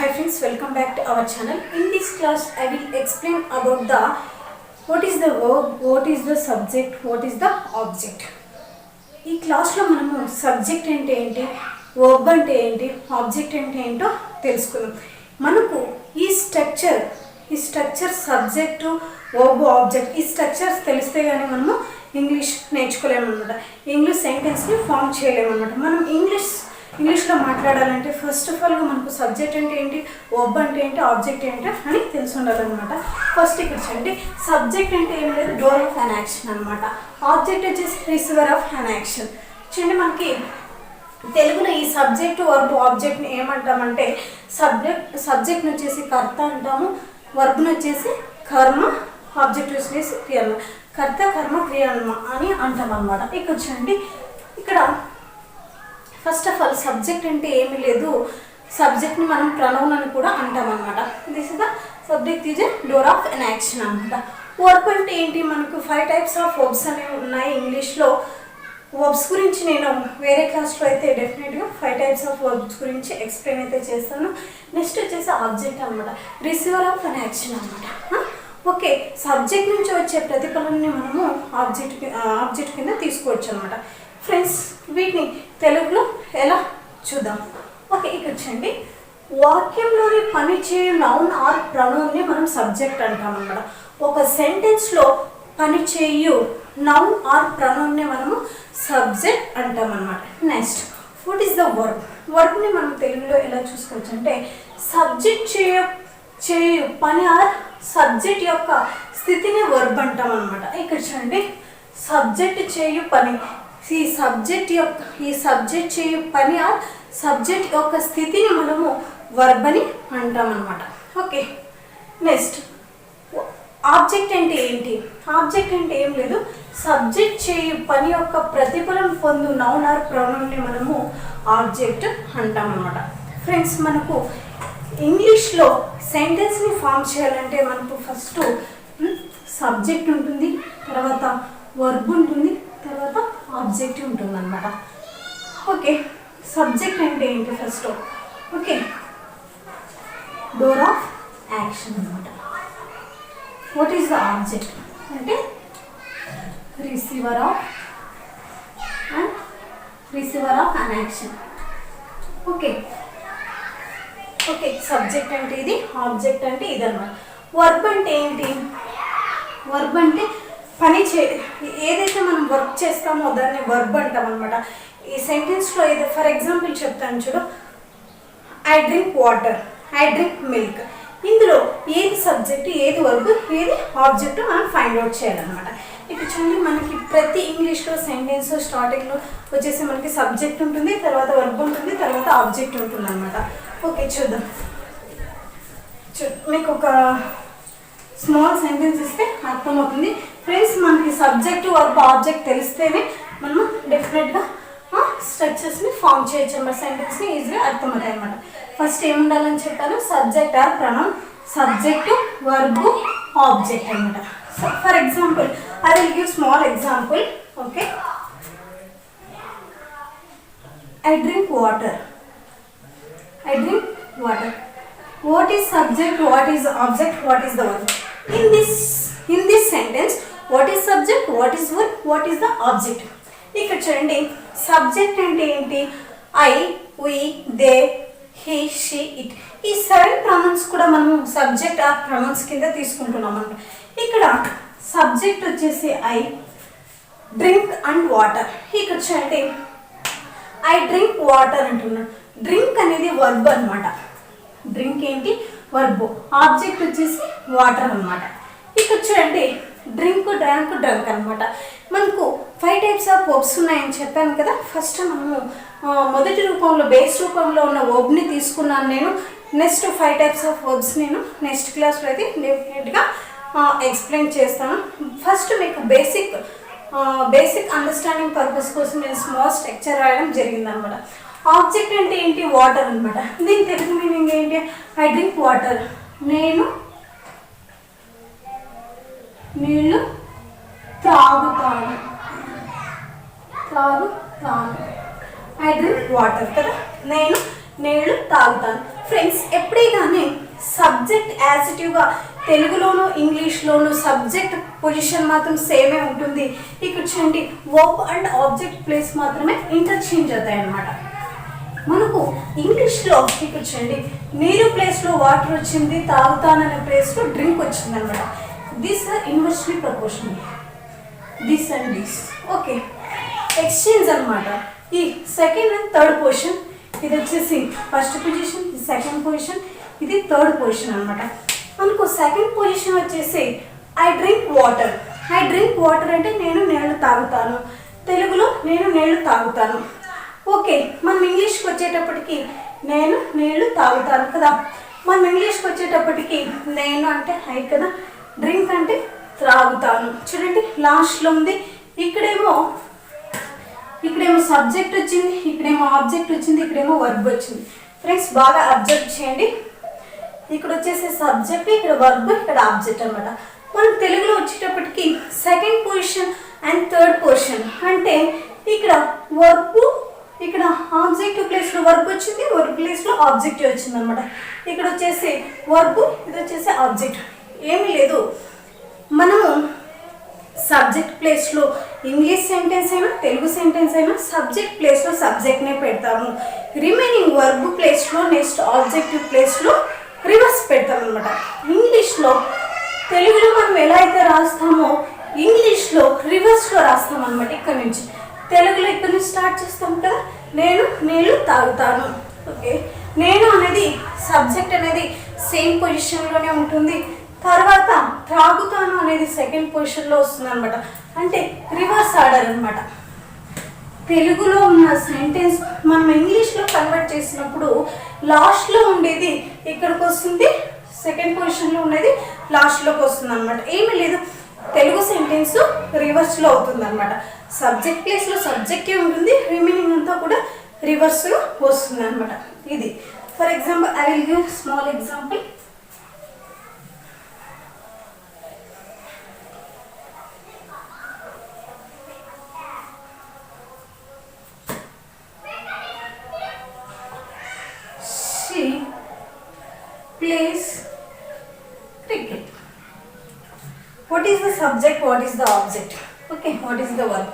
Hi friends, welcome back to our channel. In this class, I will explain about what is the verb, what is the subject, what is the object. ఈ క్లాస్లో మనము subject అంటే ఏంటి, verb అంటే ఏంటి, object అంటే ఏంటో తెలుసుకుందాం. మనకు ఈ స్ట్రక్చర్ సబ్జెక్టు, వర్బ్, ఆబ్జెక్ట్ ఈ స్ట్రక్చర్స్ తెలిస్తే కానీ మనము ఇంగ్లీష్ నేర్చుకోలేమన్నమాట. ఇంగ్లీష్ సెంటెన్స్ని ఫామ్ చేయలేమన్నమాట. మనం ఇంగ్లీష్లో మాట్లాడాలంటే ఫస్ట్ ఆఫ్ ఆల్గా మనకు సబ్జెక్ట్ అంటే ఏంటి, వర్బ్ అంటే ఏంటి, ఆబ్జెక్ట్ ఏంటి అని తెలిసి ఉండాలన్నమాట. ఫస్ట్ ఇక్కడ చూడండి, సబ్జెక్ట్ అంటే ఏం లేదు, డోర్ ఆఫ్ అన్ యాక్షన్ అనమాట. ఆబ్జెక్ట్ వచ్చేసి రిసీవర్ ఆఫ్ అన్ యాక్షన్. చూడండి, మనకి తెలుగులో ఈ సబ్జెక్ట్, వర్బ్, ఆబ్జెక్ట్ని ఏమంటామంటే సబ్జెక్ట్ని వచ్చేసి కర్త అంటాము, వర్బ్ని వచ్చేసి కర్మ, ఆబ్జెక్ట్ వచ్చేసి క్రియ, కర్త కర్మ క్రియ అని అంటాం అనమాట. ఇక్కడ చూడండి, ఇక్కడ ఫస్ట్ ఆఫ్ ఆల్ సబ్జెక్ట్ అంటే ఏమీ లేదు, సబ్జెక్ట్ని మనం ప్రొనౌన్ అని కూడా అంటాం అనమాట. This is the subject is a door of an action అనమాట. వర్బ్ అంటే ఏంటి, మనకు 5 టైప్స్ ఆఫ్ వర్బ్స్ అనేవి ఉన్నాయి ఇంగ్లీష్లో. వర్బ్స్ గురించి నేను వేరే క్లాస్లో అయితే డెఫినెట్గా 5 టైప్స్ ఆఫ్ వర్బ్స్ గురించి ఎక్స్ప్లెయిన్ అయితే చేస్తాను. నెక్స్ట్ వచ్చేసి ఆబ్జెక్ట్ అనమాట, రిసీవర్ ఆఫ్ ఎన్ యాక్షన్ అనమాట. ఓకే, సబ్జెక్ట్ నుంచి వచ్చే ప్రతిఫలాన్ని మనము ఆబ్జెక్ట్ కింద తీసుకోవచ్చు అనమాట. ఫ్రెండ్స్, వీటిని తెలుగులో ఎలా చూద్దాం. ఓకే, ఇక్కడ చూడండి, వాక్యంలోని పనిచేయు నౌన్ ఆర్ ప్రొనౌన్ని మనం సబ్జెక్ట్ అంటాం అన్నమాట. ఒక సెంటెన్స్లో పనిచేయు నౌన్ ఆర్ ప్రొనౌన్ని మనము సబ్జెక్ట్ అంటాం అన్నమాట. Next, what is the verb. వర్బ్ని మనం తెలుగులో ఎలా చూసుకోవచ్చు అంటే సబ్జెక్ట్ చేయు పని ఆర్ సబ్జెక్ట్ యొక్క స్థితిని వర్బ్ అంటాం అనమాట. ఇక్కడ చూడండి, సబ్జెక్ట్ చేయు పని, ఈ సబ్జెక్ట్ చేయు పని ఆర్ సబ్జెక్ట్ యొక్క స్థితిని మనము వర్బ్ అని అంటాం అనమాట. ఓకే, నెక్స్ట్ ఆబ్జెక్ట్ అంటే ఏంటి. ఆబ్జెక్ట్ అంటే ఏం లేదు, సబ్జెక్ట్ చేయు పని యొక్క ప్రతిఫలం పొందు నౌన్ ఆర్ ప్రొనౌన్ని మనము ఆబ్జెక్ట్ అంటాం అనమాట. ఫ్రెండ్స్, మనకు ఇంగ్లీష్లో సెంటెన్స్ని ఫామ్ చేయాలంటే మనకు ఫస్ట్ సబ్జెక్ట్ ఉంటుంది, తర్వాత వర్బ్ ఉంటుంది, తర్వాత ఆబ్జెక్ట్ ఉంటుంది అనమాట. ఓకే, సబ్జెక్ట్ అంటే ఏంటి first. Okay, door of action అనమాట. వాట్ ఈస్ ద ఆబ్జెక్ట్ అంటే receiver of an action. Okay, subject అంటే ఇది, ఆబ్జెక్ట్ అంటే ఇది అనమాట. వర్బ్ అంటే ఏంటి, వర్బ్ అంటే ఏదైతే మనం వర్క్ చేస్తామో దాన్ని వర్బ్ అంటాం అనమాట. ఈ సెంటెన్స్లో ఏదో ఫర్ ఎగ్జాంపుల్ చెప్తాను చూడు, I drink water, I drink milk. ఇందులో ఏది సబ్జెక్ట్, ఏది వర్బ్, ఏది ఆబ్జెక్ట్ మనం ఫైండ్ అవుట్ చేయాలన్నమాట. ఇక్కడ చూడండి, మనకి ప్రతి ఇంగ్లీష్లో సెంటెన్స్ స్టార్టింగ్లో వచ్చేసి మనకి సబ్జెక్ట్ ఉంటుంది, తర్వాత వర్బ్ ఉంటుంది, తర్వాత ఆబ్జెక్ట్ ఉంటుంది అనమాట. ఓకే, చూద్దాం. మీకు ఒక స్మాల్ సెంటెన్స్ ఇస్తే అర్థమవుతుంది. ఫ్రెండ్స్, మనకి సబ్జెక్ట్, వర్బ్, ఆబ్జెక్ట్ తెలిస్తేనే మనం డెఫినెట్గా స్ట్రక్చర్స్ని ఫామ్ చేయొచ్చు అన్నమాట. సెంటెన్స్ని ఈజీగా అర్థమవుతాయి అన్నమాట. ఫస్ట్ ఏముండాలని చెప్పాను, subject or pronoun, subject, verb, object అనమాట. So for example I will give small example. Okay, I drink water, I drink water. What is subject, what is object, what is the verb? In this sentence, what is subject, what is verb, what is the object? ఇక్కడ చూడండి, subject అంటే ఏంటి, I, we, they, he, she, it. ఈ 7 pronounce కూడా మనము subject are pronounce కింద తీసుకుంటున్నాం అన్నమాట. ఇక్కడ సబ్జెక్ట్ వచ్చేసి ఐ, డ్రింక్ అండ్ వాటర్. ఇక్కడ చూడండి, ఐ డ్రింక్ వాటర్ అంటున్నాను. డ్రింక్ అనేది వర్బ్ అనమాట. డ్రింక్ ఏంటి, వర్బ్. ఆబ్జెక్ట్ వచ్చేసి వాటర్ అనమాట. ఇక్కడ చూడండి, డ్రింక్, డ్రాంక్, డ్రంక్ అనమాట. మనకు 5 టైప్స్ ఆఫ్ వర్బ్స్ ఉన్నాయని చెప్పాను కదా. ఫస్ట్ మనము మొదటి రూపంలో, బేస్ రూపంలో ఉన్న వర్బ్ని తీసుకున్నాను నేను. నెక్స్ట్ 5 టైప్స్ ఆఫ్ వర్బ్స్ నేను నెక్స్ట్ క్లాస్లో అయితే డెఫినెట్గా ఎక్స్ప్లెయిన్ చేస్తాను. ఫస్ట్ మీకు బేసిక్ అండర్స్టాండింగ్ పర్పస్ కోసం నేను స్మాల్ స్ట్రక్చర్ రాయడం జరిగిందనమాట. ఆబ్జెక్ట్ అంటే ఏంటి, వాటర్ అనమాట. దీని తెలుగు మీనింగ్ ఏంటి, ఐ డ్రింక్ వాటర్, నేను నీళ్ళు త్రాగుతాను. ఐ డ్రింక్ వాటర్ కదా, నేను నీళ్లు తాగుతాను. ఫ్రెండ్స్, ఎప్పుడే కానీ సబ్జెక్ట్ యాజిటివ్గా తెలుగులోను ఇంగ్లీష్లోను సబ్జెక్ట్ పొజిషన్ మాత్రం సేమే ఉంటుంది. ఇక్కడ చూడండి వర్బ్ అండ్ ఆబ్జెక్ట్ ప్లేస్ మాత్రమే ఇంటర్చేంజ్ అవుతాయి అన్నమాట. మనకు ఇంగ్లీష్లో ఇక్కడ చూడండి నీరు ప్లేస్లో వాటర్ వచ్చింది, తాగుతాననే ప్లేస్లో డ్రింక్ వచ్చింది అనమాట. This are inversely proportional, this and this. Okay, exchange అనమాట. ఈ సెకండ్ అండ్ థర్డ్ పొజిషన్, ఇది వచ్చేసి ఫస్ట్ పొజిషన్, ఇది సెకండ్ పొజిషన్, ఇది థర్డ్ పొజిషన్ అనమాట. మనకు సెకండ్ పొజిషన్ వచ్చేసి I drink water. I drink water అంటే నేను నీళ్ళు తాగుతాను, తెలుగులో నేను నీళ్ళు తాగుతాను. ఓకే, మనం ఇంగ్లీష్కి వచ్చేటప్పటికి నేను నీళ్ళు తాగుతాను కదా. మనం ఇంగ్లీష్కి వచ్చేటప్పటికి నేను అంటే ఐ కదా, డ్రింక్ అంటే త్రాగుతాను. చూడండి లాస్ట్లో ఉంది. ఇక్కడేమో సబ్జెక్ట్ వచ్చింది, ఇక్కడేమో ఆబ్జెక్ట్ వచ్చింది, ఇక్కడేమో వర్బ్ వచ్చింది. ఫ్రెండ్స్ బాగా అబ్జర్వ్ చేయండి. ఇక్కడ వచ్చేసి సబ్జెక్ట్, ఇక్కడ వర్బ్, ఇక్కడ ఆబ్జెక్ట్ అనమాట. మనం తెలుగులో వచ్చేటప్పటికి second position and third position అంటే ఇక్కడ వర్బ్, ఇక్కడ ఆబ్జెక్ట్ ప్లేస్లో వర్బ్ వచ్చింది, వర్బ్ ప్లేస్లో ఆబ్జెక్ట్ వచ్చింది అనమాట. ఇక్కడ వచ్చేసి వర్బ్, ఇది వచ్చేసి ఆబ్జెక్ట్. ఏమీ లేదు, మనము సబ్జెక్ట్ ప్లేస్లో ఇంగ్లీష్ సెంటెన్స్ అయినా తెలుగు సెంటెన్స్ అయినా సబ్జెక్ట్ ప్లేస్లో సబ్జెక్ట్నే పెడతాము. రిమైనింగ్ వర్బ్ ప్లేస్లో నెక్స్ట్ ఆబ్జెక్టివ్ ప్లేస్లో రివర్స్ పెడతాం అనమాట. ఇంగ్లీష్లో తెలుగులో మనం ఎలా అయితే రాస్తామో ఇంగ్లీష్లో రివర్స్లో రాస్తాం అనమాట. ఇక్కడ నుంచి తెలుగులో ఇక్కడ నుంచి స్టార్ట్ చేస్తాం కదా, నేను నీళ్ళు తాగుతాను. ఓకే, నేను అనేది సబ్జెక్ట్ అనేది సేమ్ పొజిషన్లోనే ఉంటుంది. తర్వాత త్రాగుతాను అనేది సెకండ్ పొజిషన్లో వస్తుంది అనమాట. అంటే రివర్స్ ఆర్డర్ అనమాట. తెలుగులో ఉన్న సెంటెన్స్ మనం ఇంగ్లీష్లో కన్వర్ట్ చేసినప్పుడు లాస్ట్లో ఉండేది ఇక్కడికి వస్తుంది, సెకండ్ పొజిషన్లో ఉండేది లాస్ట్లోకి వస్తుంది అనమాట. ఏమీ లేదు, తెలుగు సెంటెన్స్ రివర్స్లో అవుతుంది అనమాట. సబ్జెక్ట్ ప్లేస్లో సబ్జెక్టే ఉంటుంది, రిమైనింగ్ అంతా కూడా రివర్స్లో వస్తుంది అనమాట. ఇది for example I will give small example. Plays cricket. What is the subject? What is the object? Okay, what is the verb?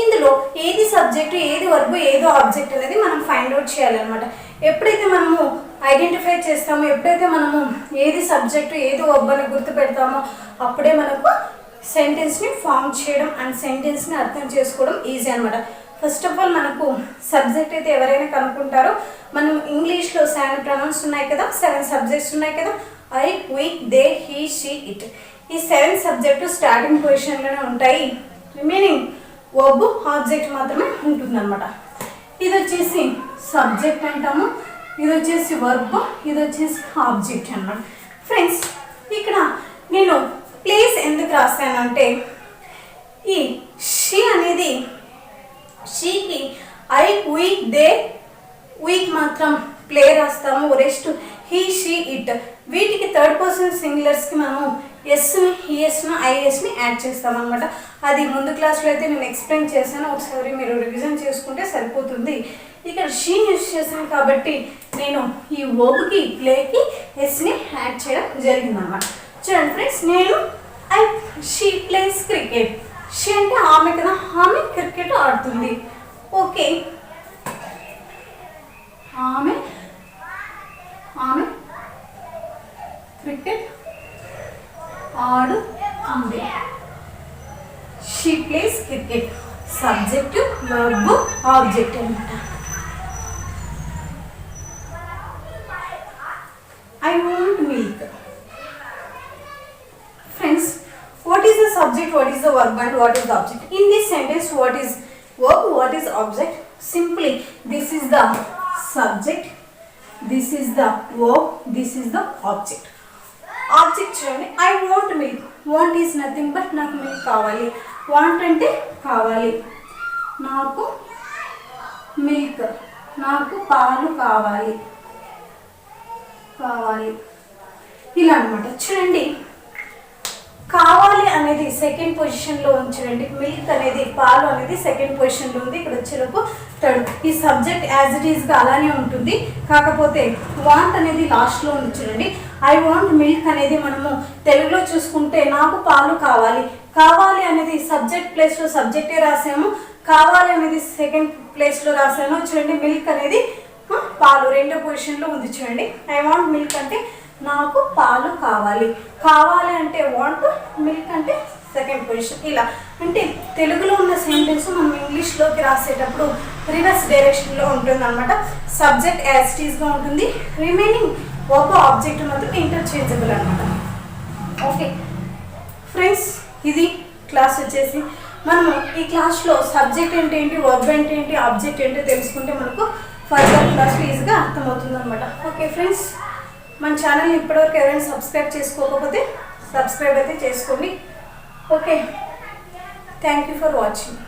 ఇందులో ఏది సబ్జెక్టు, ఏది వర్బ్, ఏదో ఆబ్జెక్ట్ అనేది మనం ఫైండ్ అవుట్ చేయాలన్నమాట. ఎప్పుడైతే మనము ఐడెంటిఫై చేస్తామో, ఎప్పుడైతే మనము ఏది సబ్జెక్టు ఏది వర్బ్ అని గుర్తు పెడతామో అప్పుడే మనకు సెంటెన్స్ని ఫామ్ చేయడం అండ్ సెంటెన్స్ని అర్థం చేసుకోవడం ఈజీ అనమాట. ఫస్ట్ ఆఫ్ ఆల్ మనకు సబ్జెక్ట్ అయితే ఎవరైనా కనుక్కుంటారో, మనం ఇంగ్లీష్లో 7 ప్రొనౌన్స్ ఉన్నాయి కదా, 7 సబ్జెక్ట్స్ ఉన్నాయి కదా, I, we, they, he, she, it. ఈ 7 సబ్జెక్టు స్టార్టింగ్ పొజిషన్లోనే ఉంటాయి. రిమైనింగ్ వర్బ్ ఆబ్జెక్ట్ మాత్రమే ఉంటుందన్నమాట. ఇది వచ్చేసి సబ్జెక్ట్ అంటాము, ఇది వచ్చేసి వర్బ్, ఇది వచ్చేసి ఆబ్జెక్ట్ అన్నమాట. ఫ్రెండ్స్, ఇక్కడ నేను ప్లేస్ ఎందుకు రాస్తానంటే ఈ షీ అనేది షీకి ఐ, వి, దే, వీక్ మాత్రం ప్లే రాస్తాము, రెస్ట్ హీ, షీ, ఇట్. వీటికి థర్డ్ పర్సన్ సింగులర్స్కి మనము ఎస్ని, హిఎస్ను, ఐఎస్ని యాడ్ చేస్తాం అనమాట. అది ముందు క్లాస్లో అయితే నేను ఎక్స్ప్లెయిన్ చేశాను, ఒకసారి మీరు రివిజన్ చేసుకుంటే సరిపోతుంది. ఇక్కడ షీని యూజ్ చేశాను కాబట్టి నేను ఈ వర్బ్కి ప్లేకి ఎస్ని యాడ్ చేయడం జరిగిందన్నమాట. చూడండి ఫ్రెండ్స్, నేను షీ ప్లేస్ క్రికెట్. షీ అంటే ఆమె కదా, ఆమె క్రికెట్ ఆడుతుంది. ఓకే, ఆమె క్రికెట్ ఆడుతుంది. She plays cricket. Subject, verb, object అనమాట. I want milk. Friends, what is the subject, what is the verb and what is the object? In this sentence, what is verb, what is object? Simply, this is the subject, this is the verb, this is the object. Object చూడండి, I want milk. Want is nothing but నాకు milk కావాలి. Want అంటే కావాలి, నాకు milk, నాకు పాలు కావాలి, ఇలా అనమాట. చూడండి, కావాలి అనేది సెకండ్ పొజిషన్లో ఉంచండి. మిల్క్ అనేది పాలు అనేది సెకండ్ పొజిషన్లో ఉంది. ఇక్కడ వచ్చేలోపు థర్డ్. ఈ సబ్జెక్ట్ యాజ్ ఇట్ ఈస్గా అలానే ఉంటుంది. కాకపోతే వాంట్ అనేది లాస్ట్లో ఉంచండి. ఐ వాంట్ మిల్క్ అనేది మనము తెలుగులో చూసుకుంటే నాకు పాలు కావాలి. కావాలి అనేది సబ్జెక్ట్ ప్లేస్లో సబ్జెక్టే రాసాము. కావాలి అనేది సెకండ్ ప్లేస్లో రాసాను. చూడండి మిల్క్ అనేది పాలు రెండో పొజిషన్లో ఉంది. చూడండి ఐ వాంట్ మిల్క్ అంటే నాకు పాలు కావాలి. కావాలి అంటే వాంట్, మిల్క్ అంటే సెకండ్ పొజిషన్. ఇలా అంటే తెలుగులో ఉన్న సెంటెన్స్ మనం ఇంగ్లీష్లోకి రాసేటప్పుడు రివర్స్ డైరెక్షన్లో ఉంటుంది అనమాట. సబ్జెక్ట్ యాజ్ ఇట్ ఈస్గా ఉంటుంది. రిమైనింగ్ ఒక ఆబ్జెక్ట్ మాత్రం ఇంటర్చేంజబుల్ అనమాట. ఓకే ఫ్రెండ్స్, ఇది క్లాస్ వచ్చేసి మనము ఈ క్లాస్లో సబ్జెక్ట్ అంటే ఏంటి, వర్బ్ అంటే ఏంటి, ఆబ్జెక్ట్ ఏంటో తెలుసుకుంటే మనకు ఫర్దర్ క్లాస్లో ఈజీగా అర్థమవుతుంది అనమాట. ఓకే ఫ్రెండ్స్, మన ఛానల్ని ఇప్పటివరకు ఎవరైనా సబ్స్క్రైబ్ చేసుకోకపోతే సబ్స్క్రైబ్ అయితే చేసుకోండి. Okay, thank you for watching.